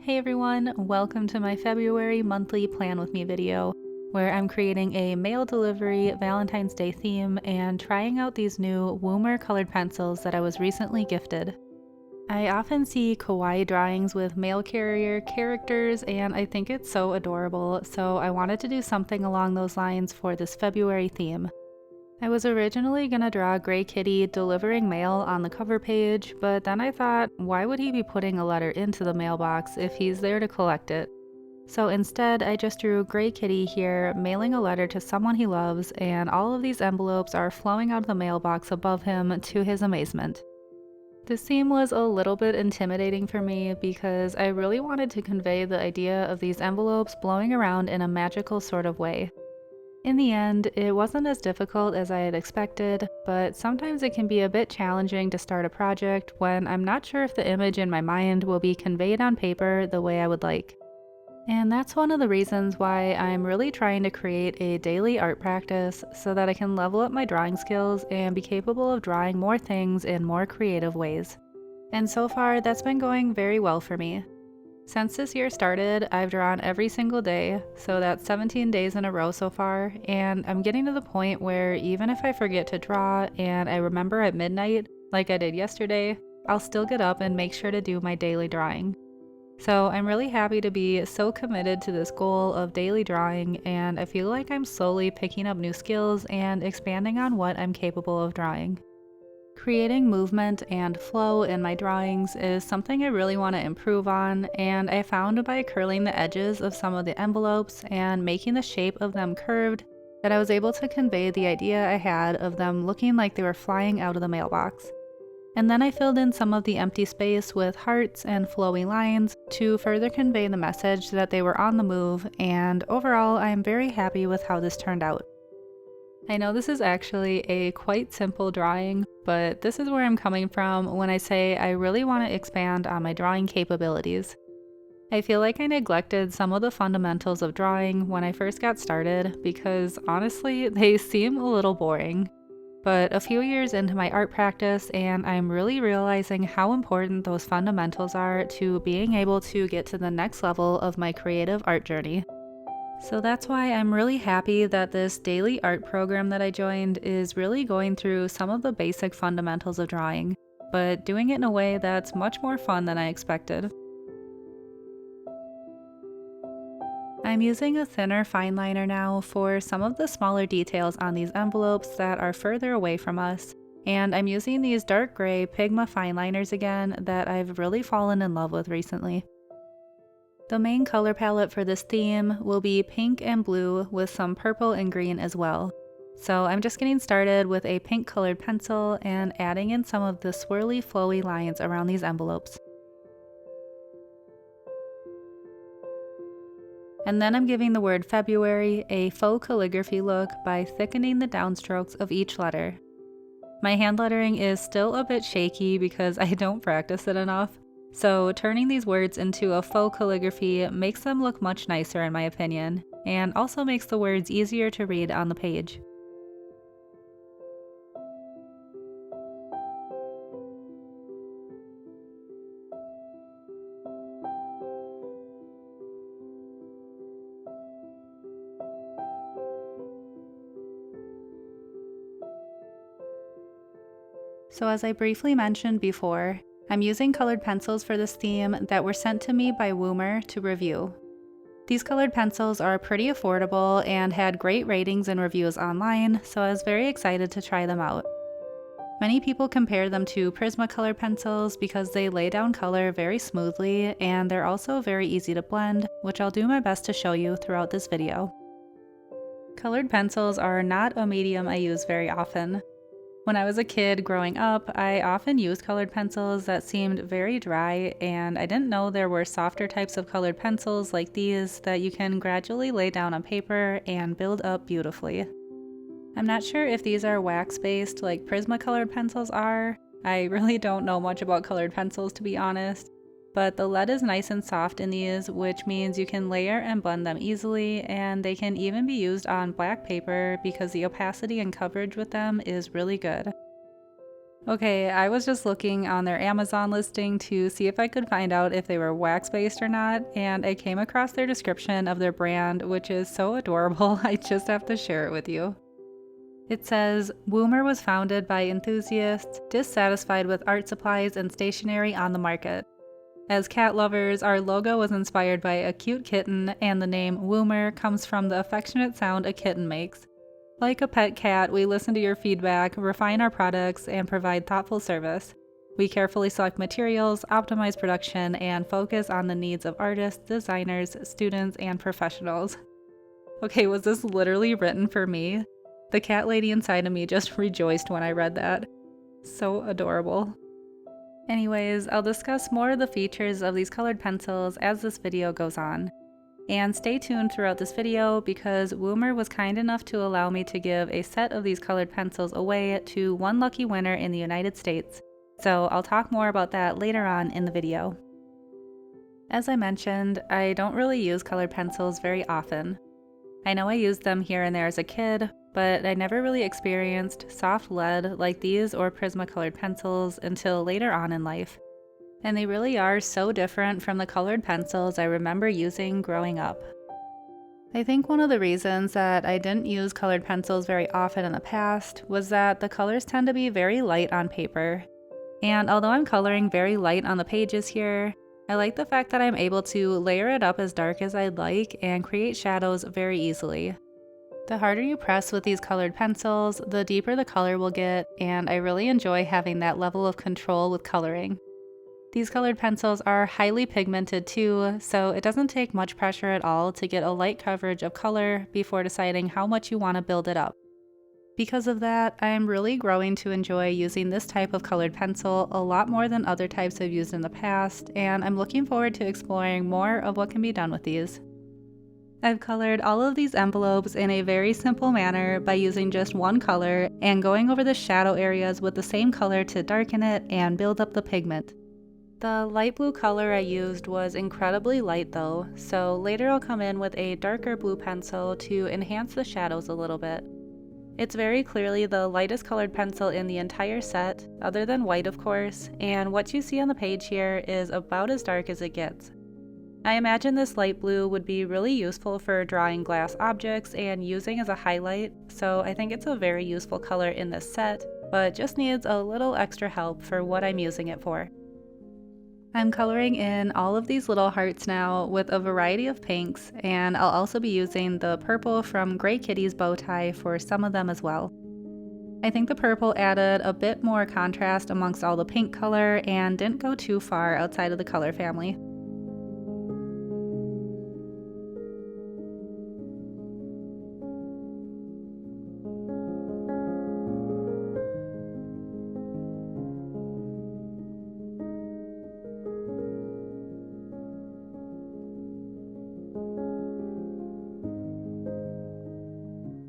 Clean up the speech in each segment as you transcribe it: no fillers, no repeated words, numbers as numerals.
Hey everyone, welcome to my February monthly Plan With Me video, where I'm creating a mail delivery Valentine's Day theme and trying out these new Woomer colored pencils that I was recently gifted. I often see Kawaii drawings with mail carrier characters and I think it's so adorable, so I wanted to do something along those lines for this February theme. I was originally gonna draw Gray Kitty delivering mail on the cover page, but then I thought, why would he be putting a letter into the mailbox if he's there to collect it? So instead, I just drew Gray Kitty here mailing a letter to someone he loves, and all of these envelopes are flowing out of the mailbox above him to his amazement. This theme was a little bit intimidating for me because I really wanted to convey the idea of these envelopes blowing around in a magical sort of way. In the end, it wasn't as difficult as I had expected, but sometimes it can be a bit challenging to start a project when I'm not sure if the image in my mind will be conveyed on paper the way I would like. And that's one of the reasons why I'm really trying to create a daily art practice so that I can level up my drawing skills and be capable of drawing more things in more creative ways. And so far, that's been going very well for me. Since this year started, I've drawn every single day, so that's 17 days in a row so far, and I'm getting to the point where even if I forget to draw and I remember at midnight, like I did yesterday, I'll still get up and make sure to do my daily drawing. So I'm really happy to be so committed to this goal of daily drawing, and I feel like I'm slowly picking up new skills and expanding on what I'm capable of drawing. Creating movement and flow in my drawings is something I really want to improve on, and I found by curling the edges of some of the envelopes and making the shape of them curved that I was able to convey the idea I had of them looking like they were flying out of the mailbox. And then I filled in some of the empty space with hearts and flowy lines to further convey the message that they were on the move, and overall I am very happy with how this turned out. I know this is actually a quite simple drawing, but this is where I'm coming from when I say I really want to expand on my drawing capabilities. I feel like I neglected some of the fundamentals of drawing when I first got started because honestly, they seem a little boring. But a few years into my art practice, and I'm really realizing how important those fundamentals are to being able to get to the next level of my creative art journey. So that's why I'm really happy that this daily art program that I joined is really going through some of the basic fundamentals of drawing, but doing it in a way that's much more fun than I expected. I'm using a thinner fine liner now for some of the smaller details on these envelopes that are further away from us, and I'm using these dark gray Pigma fine liners again that I've really fallen in love with recently. The main color palette for this theme will be pink and blue with some purple and green as well. So I'm just getting started with a pink colored pencil and adding in some of the swirly flowy lines around these envelopes. And then I'm giving the word February a faux calligraphy look by thickening the downstrokes of each letter. My hand lettering is still a bit shaky because I don't practice it enough. So turning these words into a faux calligraphy makes them look much nicer in my opinion, and also makes the words easier to read on the page. So as I briefly mentioned before, I'm using colored pencils for this theme that were sent to me by Woomer to review. These colored pencils are pretty affordable and had great ratings and reviews online, so I was very excited to try them out. Many people compare them to Prismacolor pencils because they lay down color very smoothly and they're also very easy to blend, which I'll do my best to show you throughout this video. Colored pencils are not a medium I use very often. When I was a kid growing up, I often used colored pencils that seemed very dry, and I didn't know there were softer types of colored pencils like these that you can gradually lay down on paper and build up beautifully. I'm not sure if these are wax-based like Prismacolor pencils are. I really don't know much about colored pencils to be honest, but the lead is nice and soft in these, which means you can layer and blend them easily, and they can even be used on black paper because the opacity and coverage with them is really good. Okay, I was just looking on their Amazon listing to see if I could find out if they were wax-based or not, and I came across their description of their brand, which is so adorable, I just have to share it with you. It says, Woomer was founded by enthusiasts dissatisfied with art supplies and stationery on the market. As cat lovers, our logo was inspired by a cute kitten, and the name Woomer comes from the affectionate sound a kitten makes. Like a pet cat, we listen to your feedback, refine our products, and provide thoughtful service. We carefully select materials, optimize production, and focus on the needs of artists, designers, students, and professionals. Okay, was this literally written for me? The cat lady inside of me just rejoiced when I read that. So adorable. Anyways, I'll discuss more of the features of these colored pencils as this video goes on. And stay tuned throughout this video because Woomer was kind enough to allow me to give a set of these colored pencils away to one lucky winner in the United States. So I'll talk more about that later on in the video. As I mentioned, I don't really use colored pencils very often. I know I used them here and there as a kid, but I never really experienced soft lead like these or Prismacolor pencils until later on in life. And they really are so different from the colored pencils I remember using growing up. I think one of the reasons that I didn't use colored pencils very often in the past was that the colors tend to be very light on paper. And although I'm coloring very light on the pages here, I like the fact that I'm able to layer it up as dark as I'd like and create shadows very easily. The harder you press with these colored pencils, the deeper the color will get, and I really enjoy having that level of control with coloring. These colored pencils are highly pigmented too, so it doesn't take much pressure at all to get a light coverage of color before deciding how much you want to build it up. Because of that, I am really growing to enjoy using this type of colored pencil a lot more than other types I've used in the past, and I'm looking forward to exploring more of what can be done with these. I've colored all of these envelopes in a very simple manner by using just one color and going over the shadow areas with the same color to darken it and build up the pigment. The light blue color I used was incredibly light though, so later I'll come in with a darker blue pencil to enhance the shadows a little bit. It's very clearly the lightest colored pencil in the entire set, other than white of course, and what you see on the page here is about as dark as it gets. I imagine this light blue would be really useful for drawing glass objects and using as a highlight, so I think it's a very useful color in this set, but just needs a little extra help for what I'm using it for. I'm coloring in all of these little hearts now with a variety of pinks, and I'll also be using the purple from Gray Kitty's bow tie for some of them as well. I think the purple added a bit more contrast amongst all the pink color and didn't go too far outside of the color family.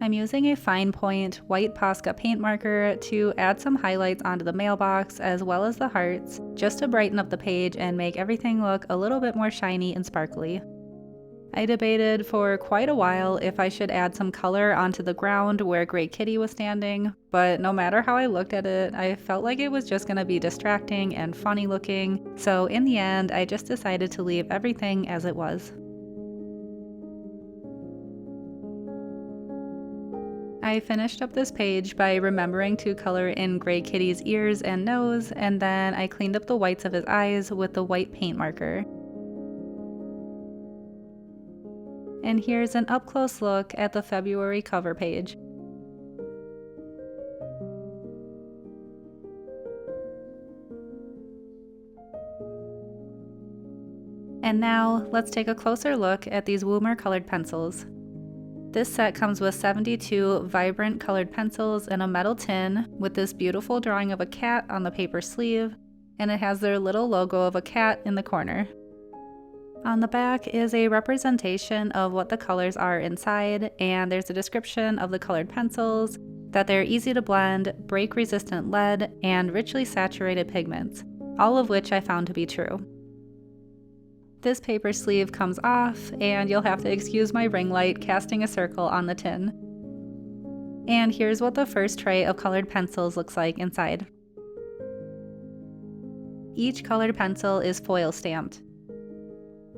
I'm using a fine point white Posca paint marker to add some highlights onto the mailbox as well as the hearts, just to brighten up the page and make everything look a little bit more shiny and sparkly. I debated for quite a while if I should add some color onto the ground where Gray Kitty was standing, but no matter how I looked at it, I felt like it was just going to be distracting and funny looking, so in the end I just decided to leave everything as it was. I finished up this page by remembering to color in Gray Kitty's ears and nose, and then I cleaned up the whites of his eyes with the white paint marker. And here's an up-close look at the February cover page. And now, let's take a closer look at these Woomer colored pencils. This set comes with 72 vibrant colored pencils in a metal tin with this beautiful drawing of a cat on the paper sleeve, and it has their little logo of a cat in the corner. On the back is a representation of what the colors are inside, and there's a description of the colored pencils, that they're easy to blend, break-resistant lead, and richly saturated pigments, all of which I found to be true. This paper sleeve comes off, and you'll have to excuse my ring light casting a circle on the tin. And here's what the first tray of colored pencils looks like inside. Each colored pencil is foil stamped.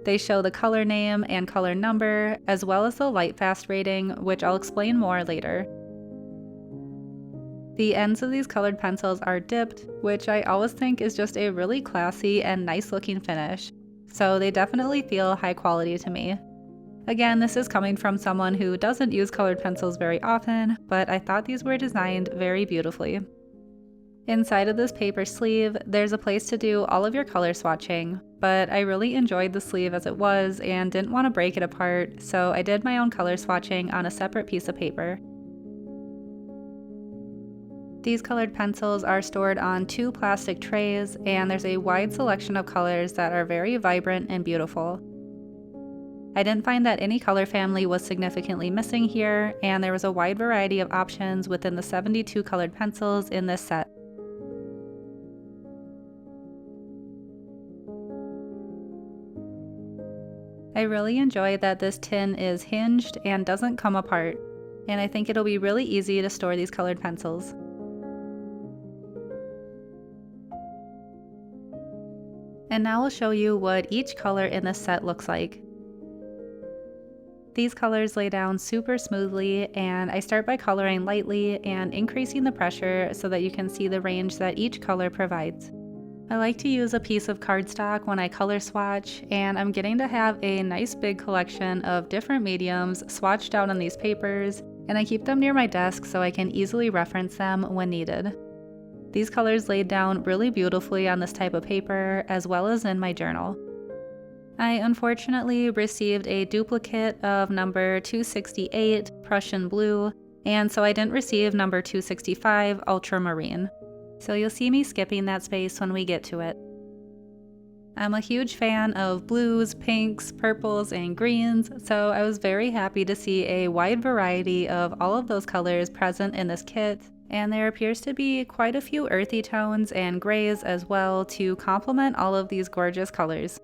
They show the color name and color number, as well as the light fast rating, which I'll explain more later. The ends of these colored pencils are dipped, which I always think is just a really classy and nice looking finish, so they definitely feel high quality to me. Again, this is coming from someone who doesn't use colored pencils very often, but I thought these were designed very beautifully. Inside of this paper sleeve, there's a place to do all of your color swatching, but I really enjoyed the sleeve as it was and didn't want to break it apart, so I did my own color swatching on a separate piece of paper. These colored pencils are stored on 2 plastic trays, and there's a wide selection of colors that are very vibrant and beautiful. I didn't find that any color family was significantly missing here, and there was a wide variety of options within the 72 colored pencils in this set. I really enjoy that this tin is hinged and doesn't come apart, and I think it'll be really easy to store these colored pencils. And now I'll show you what each color in this set looks like. These colors lay down super smoothly, and I start by coloring lightly and increasing the pressure so that you can see the range that each color provides. I like to use a piece of cardstock when I color swatch, and I'm getting to have a nice big collection of different mediums swatched out on these papers, and I keep them near my desk so I can easily reference them when needed. These colors laid down really beautifully on this type of paper, as well as in my journal. I unfortunately received a duplicate of number 268 Prussian Blue, and so I didn't receive number 265 Ultramarine. So you'll see me skipping that space when we get to it. I'm a huge fan of blues, pinks, purples, and greens, so I was very happy to see a wide variety of all of those colors present in this kit, and there appears to be quite a few earthy tones and grays as well to complement all of these gorgeous colors.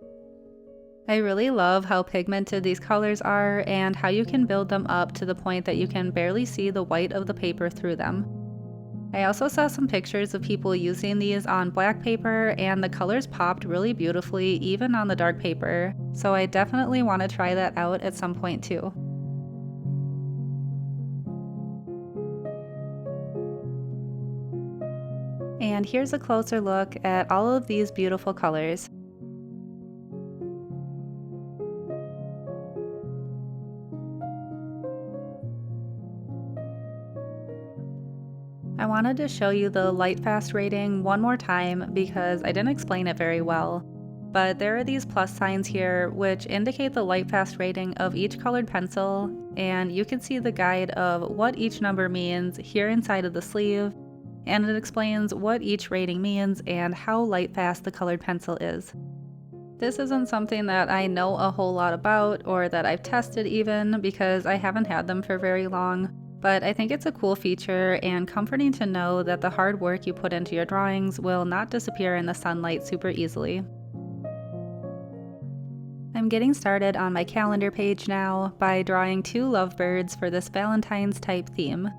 I really love how pigmented these colors are and how you can build them up to the point that you can barely see the white of the paper through them. I also saw some pictures of people using these on black paper, and the colors popped really beautifully even on the dark paper, so I definitely want to try that out at some point too. And here's a closer look at all of these beautiful colors. I wanted to show you the light fast rating one more time because I didn't explain it very well, but there are these plus signs here which indicate the light fast rating of each colored pencil, and you can see the guide of what each number means here inside of the sleeve, and it explains what each rating means and how light fast the colored pencil is. This isn't something that I know a whole lot about or that I've tested even because I haven't had them for very long. But I think it's a cool feature and comforting to know that the hard work you put into your drawings will not disappear in the sunlight super easily. I'm getting started on my calendar page now by drawing 2 lovebirds for this Valentine's type theme.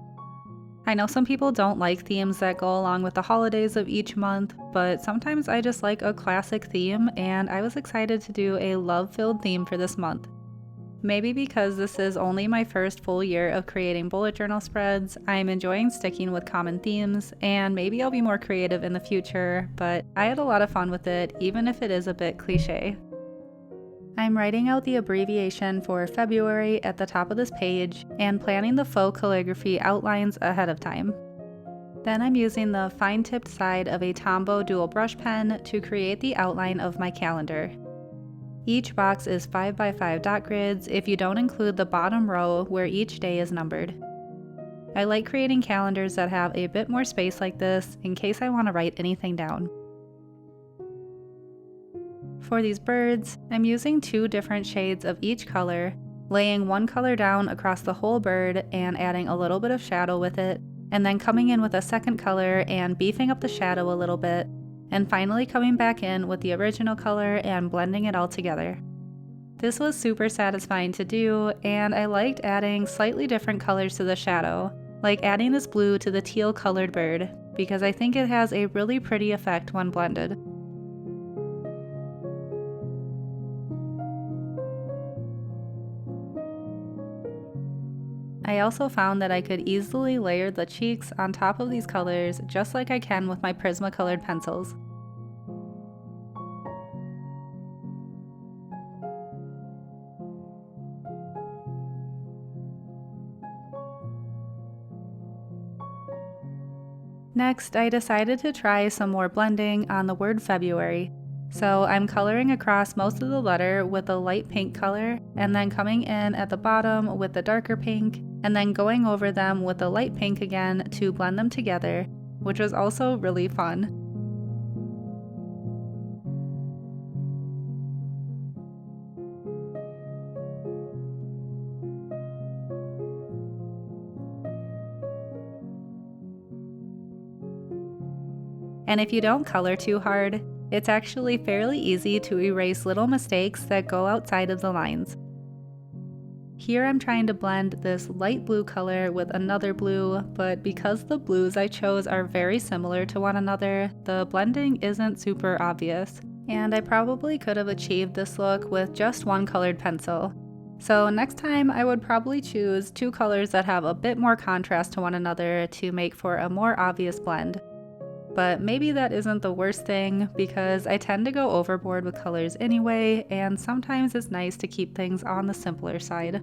I know some people don't like themes that go along with the holidays of each month, but sometimes I just like a classic theme, and I was excited to do a love-filled theme for this month. Maybe because this is only my first full year of creating bullet journal spreads, I'm enjoying sticking with common themes, and maybe I'll be more creative in the future, but I had a lot of fun with it, even if it is a bit cliche. I'm writing out the abbreviation for February at the top of this page and planning the faux calligraphy outlines ahead of time. Then I'm using the fine-tipped side of a Tombow dual brush pen to create the outline of my calendar. Each box is 5x5 dot grids if you don't include the bottom row where each day is numbered. I like creating calendars that have a bit more space like this in case I want to write anything down. For these birds, I'm using 2 different shades of each color, laying one color down across the whole bird and adding a little bit of shadow with it, and then coming in with a second color and beefing up the shadow a little bit, and finally coming back in with the original color and blending it all together. This was super satisfying to do, and I liked adding slightly different colors to the shadow, like adding this blue to the teal colored bird, because I think it has a really pretty effect when blended. I also found that I could easily layer the cheeks on top of these colors just like I can with my Prismacolor pencils. Next, I decided to try some more blending on the word February. So I'm coloring across most of the letter with a light pink color, and then coming in at the bottom with the darker pink, and then going over them with the light pink again to blend them together, which was also really fun. And if you don't color too hard, it's actually fairly easy to erase little mistakes that go outside of the lines. Here I'm trying to blend this light blue color with another blue, but because the blues I chose are very similar to one another, the blending isn't super obvious, and I probably could have achieved this look with just one colored pencil. So next time I would probably choose two colors that have a bit more contrast to one another to make for a more obvious blend. But maybe that isn't the worst thing, because I tend to go overboard with colors anyway, and sometimes it's nice to keep things on the simpler side.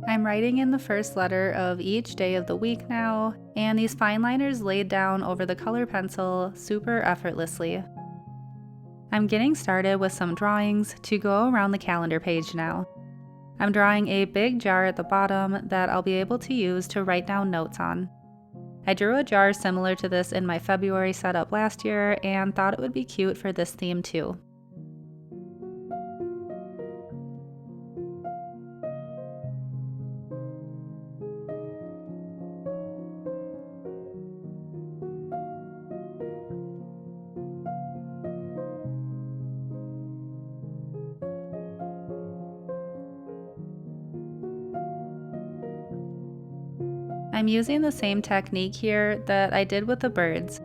I'm writing in the first letter of each day of the week now, and these fine liners laid down over the color pencil super effortlessly. I'm getting started with some drawings to go around the calendar page now. I'm drawing a big jar at the bottom that I'll be able to use to write down notes on. I drew a jar similar to this in my February setup last year and thought it would be cute for this theme too. I'm using the same technique here that I did with the birds,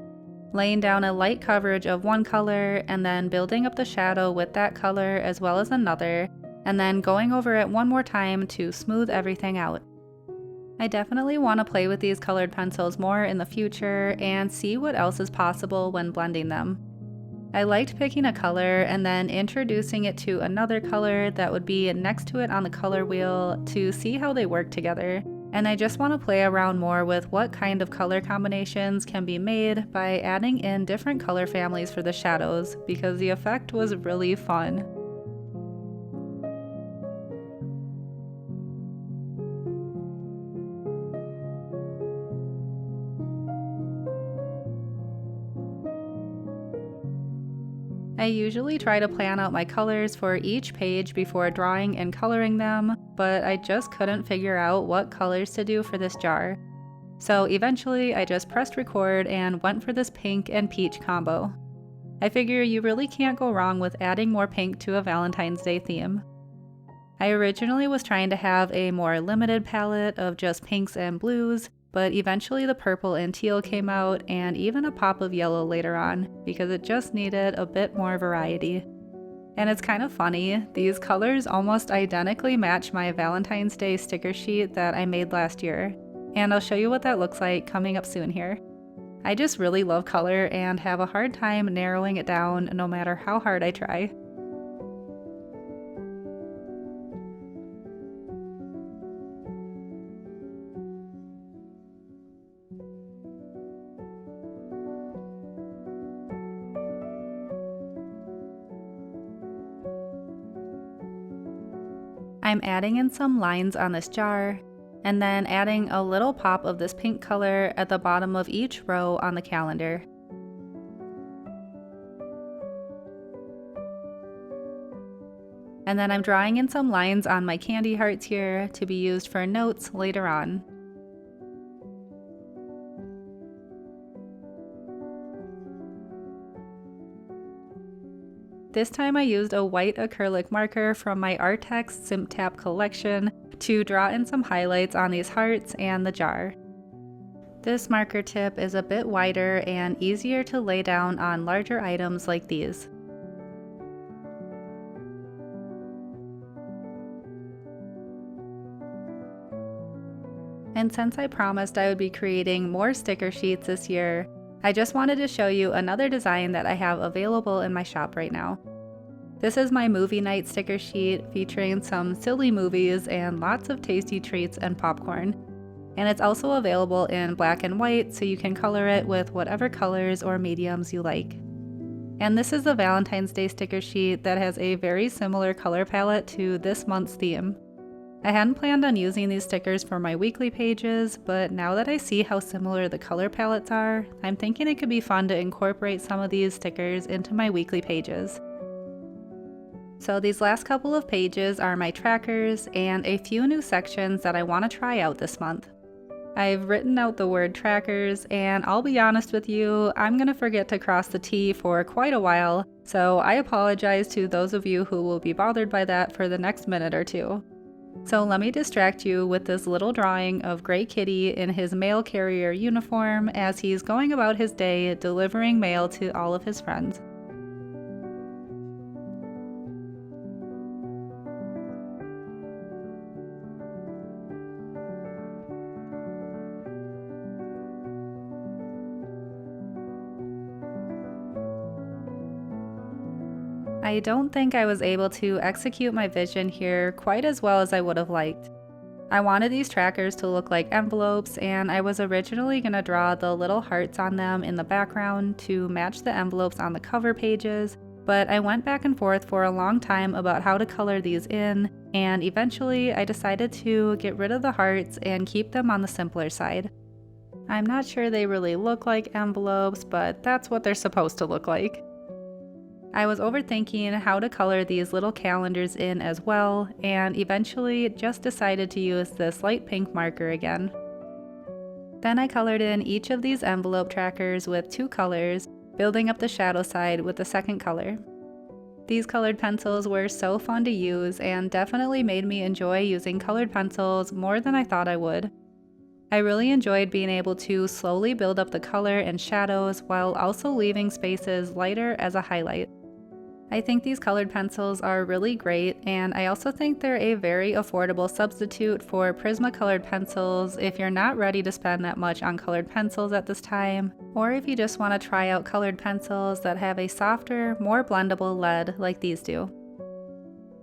laying down a light coverage of one color and then building up the shadow with that color as well as another, and then going over it one more time to smooth everything out. I definitely want to play with these colored pencils more in the future and see what else is possible when blending them. I liked picking a color and then introducing it to another color that would be next to it on the color wheel to see how they work together. And I just want to play around more with what kind of color combinations can be made by adding in different color families for the shadows, because the effect was really fun. I usually try to plan out my colors for each page before drawing and coloring them, but I just couldn't figure out what colors to do for this jar. So eventually I just pressed record and went for this pink and peach combo. I figure you really can't go wrong with adding more pink to a Valentine's Day theme. I originally was trying to have a more limited palette of just pinks and blues, but eventually the purple and teal came out, and even a pop of yellow later on, because it just needed a bit more variety. And it's kind of funny, these colors almost identically match my Valentine's Day sticker sheet that I made last year, and I'll show you what that looks like coming up soon here. I just really love color and have a hard time narrowing it down no matter how hard I try. I'm adding in some lines on this jar, and then adding a little pop of this pink color at the bottom of each row on the calendar. And then I'm drawing in some lines on my candy hearts here to be used for notes later on. This time I used a white acrylic marker from my Artex Simp Tap collection to draw in some highlights on these hearts and the jar. This marker tip is a bit wider and easier to lay down on larger items like these. And since I promised I would be creating more sticker sheets this year, I just wanted to show you another design that I have available in my shop right now. This is my movie night sticker sheet featuring some silly movies and lots of tasty treats and popcorn. And it's also available in black and white, so you can color it with whatever colors or mediums you like. And this is the Valentine's Day sticker sheet that has a very similar color palette to this month's theme. I hadn't planned on using these stickers for my weekly pages, but now that I see how similar the color palettes are, I'm thinking it could be fun to incorporate some of these stickers into my weekly pages. So these last couple of pages are my trackers and a few new sections that I want to try out this month. I've written out the word trackers, and I'll be honest with you, I'm going to forget to cross the T for quite a while, so I apologize to those of you who will be bothered by that for the next minute or two. So let me distract you with this little drawing of Gray Kitty in his mail carrier uniform as he's going about his day delivering mail to all of his friends. I don't think I was able to execute my vision here quite as well as I would have liked. I wanted these trackers to look like envelopes, and I was originally going to draw the little hearts on them in the background to match the envelopes on the cover pages, but I went back and forth for a long time about how to color these in, and eventually I decided to get rid of the hearts and keep them on the simpler side. I'm not sure they really look like envelopes, but that's what they're supposed to look like. I was overthinking how to color these little calendars in as well, and eventually just decided to use this light pink marker again. Then I colored in each of these envelope trackers with 2 colors, building up the shadow side with the second color. These colored pencils were so fun to use and definitely made me enjoy using colored pencils more than I thought I would. I really enjoyed being able to slowly build up the color and shadows while also leaving spaces lighter as a highlight. I think these colored pencils are really great, and I also think they're a very affordable substitute for Prismacolor pencils if you're not ready to spend that much on colored pencils at this time, or if you just want to try out colored pencils that have a softer, more blendable lead like these do.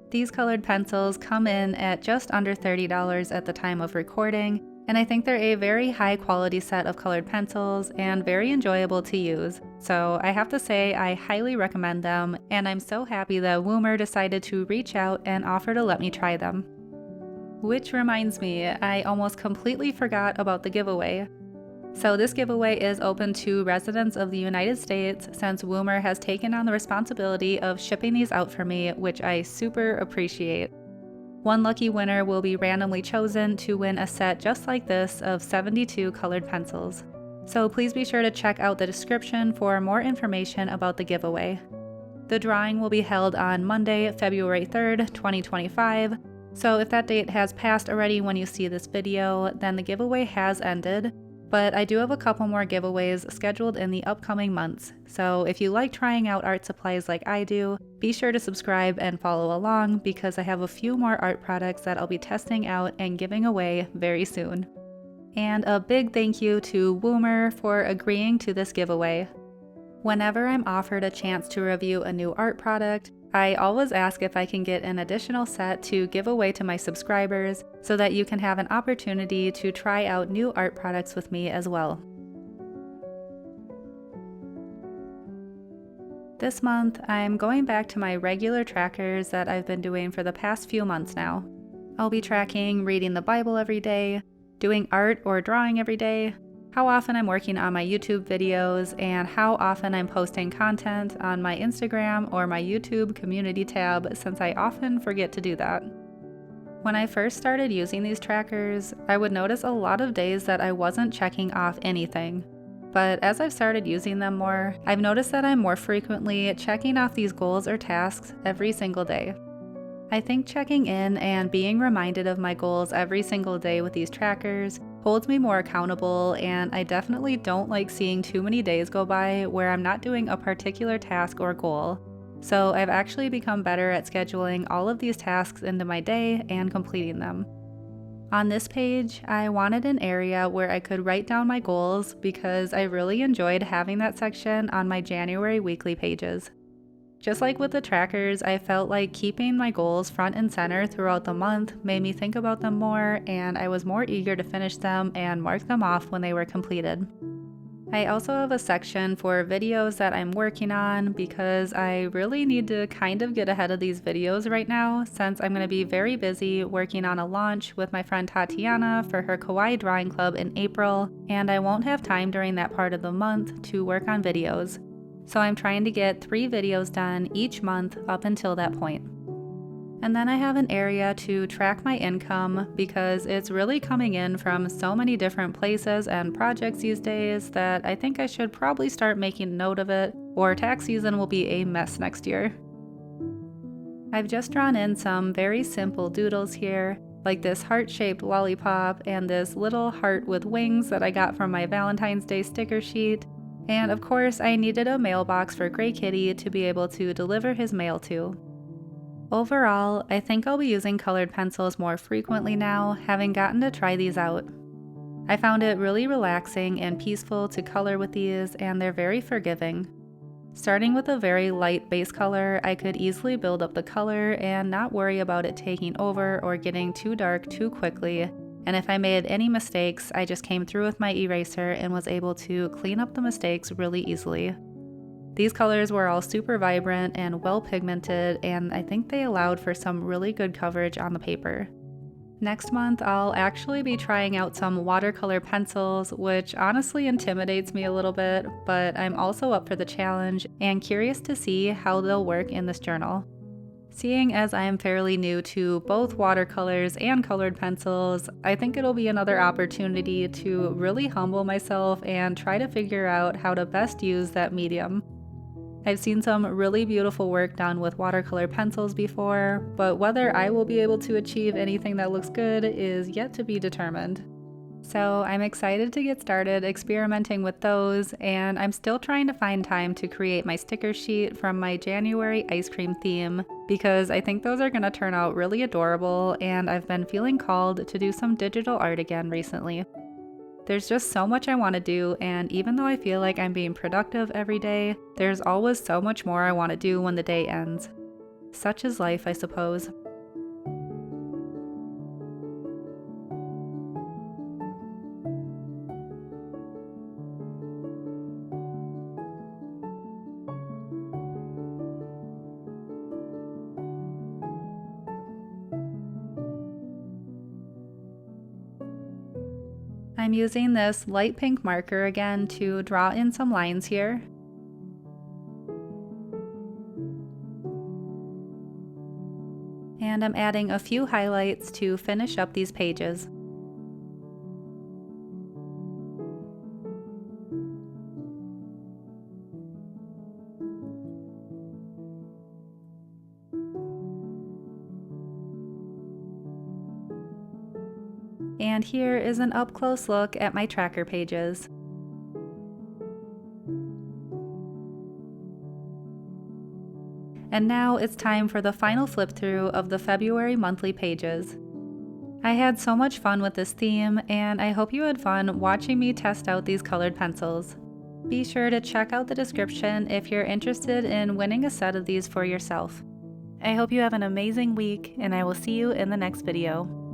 These colored pencils come in at just under $30 at the time of recording, and I think they're a very high quality set of colored pencils and very enjoyable to use. So I have to say I highly recommend them, and I'm so happy that Woomer decided to reach out and offer to let me try them. Which reminds me, I almost completely forgot about the giveaway. So this giveaway is open to residents of the United States since Woomer has taken on the responsibility of shipping these out for me, which I super appreciate. One lucky winner will be randomly chosen to win a set just like this of 72 colored pencils. So please be sure to check out the description for more information about the giveaway. The drawing will be held on Monday, February 3rd, 2025. So if that date has passed already when you see this video, then the giveaway has ended. But I do have a couple more giveaways scheduled in the upcoming months, so if you like trying out art supplies like I do, be sure to subscribe and follow along because I have a few more art products that I'll be testing out and giving away very soon. And a big thank you to Woomer for agreeing to this giveaway. Whenever I'm offered a chance to review a new art product, I always ask if I can get an additional set to give away to my subscribers so that you can have an opportunity to try out new art products with me as well. This month, I'm going back to my regular trackers that I've been doing for the past few months now. I'll be tracking reading the Bible every day, doing art or drawing every day, how often I'm working on my YouTube videos, and how often I'm posting content on my Instagram or my YouTube community tab since I often forget to do that. When I first started using these trackers, I would notice a lot of days that I wasn't checking off anything. But as I've started using them more, I've noticed that I'm more frequently checking off these goals or tasks every single day. I think checking in and being reminded of my goals every single day with these trackers holds me more accountable, and I definitely don't like seeing too many days go by where I'm not doing a particular task or goal. So I've actually become better at scheduling all of these tasks into my day and completing them. On this page, I wanted an area where I could write down my goals because I really enjoyed having that section on my January weekly pages. Just like with the trackers, I felt like keeping my goals front and center throughout the month made me think about them more, and I was more eager to finish them and mark them off when they were completed. I also have a section for videos that I'm working on because I really need to kind of get ahead of these videos right now since I'm going to be very busy working on a launch with my friend Tatiana for her Kawaii drawing club in April, and I won't have time during that part of the month to work on videos. So I'm trying to get 3 videos done each month up until that point. And then I have an area to track my income because it's really coming in from so many different places and projects these days that I think I should probably start making note of it, or tax season will be a mess next year. I've just drawn in some very simple doodles here, like this heart-shaped lollipop and this little heart with wings that I got from my Valentine's Day sticker sheet. And of course, I needed a mailbox for Gray Kitty to be able to deliver his mail to. Overall, I think I'll be using colored pencils more frequently now, having gotten to try these out. I found it really relaxing and peaceful to color with these, and they're very forgiving. Starting with a very light base color, I could easily build up the color and not worry about it taking over or getting too dark too quickly. And if I made any mistakes, I just came through with my eraser and was able to clean up the mistakes really easily. These colors were all super vibrant and well pigmented, and I think they allowed for some really good coverage on the paper. Next month, I'll actually be trying out some watercolor pencils, which honestly intimidates me a little bit, but I'm also up for the challenge and curious to see how they'll work in this journal. Seeing as I am fairly new to both watercolors and colored pencils, I think it'll be another opportunity to really humble myself and try to figure out how to best use that medium. I've seen some really beautiful work done with watercolor pencils before, but whether I will be able to achieve anything that looks good is yet to be determined. So I'm excited to get started experimenting with those, and I'm still trying to find time to create my sticker sheet from my January ice cream theme because I think those are going to turn out really adorable, and I've been feeling called to do some digital art again recently. There's just so much I want to do, and even though I feel like I'm being productive every day, there's always so much more I want to do when the day ends. Such is life, I suppose. I'm using this light pink marker again to draw in some lines here. And I'm adding a few highlights to finish up these pages. And here is an up-close look at my tracker pages. And now it's time for the final flip through of the February monthly pages. I had so much fun with this theme, and I hope you had fun watching me test out these colored pencils. Be sure to check out the description if you're interested in winning a set of these for yourself. I hope you have an amazing week, and I will see you in the next video.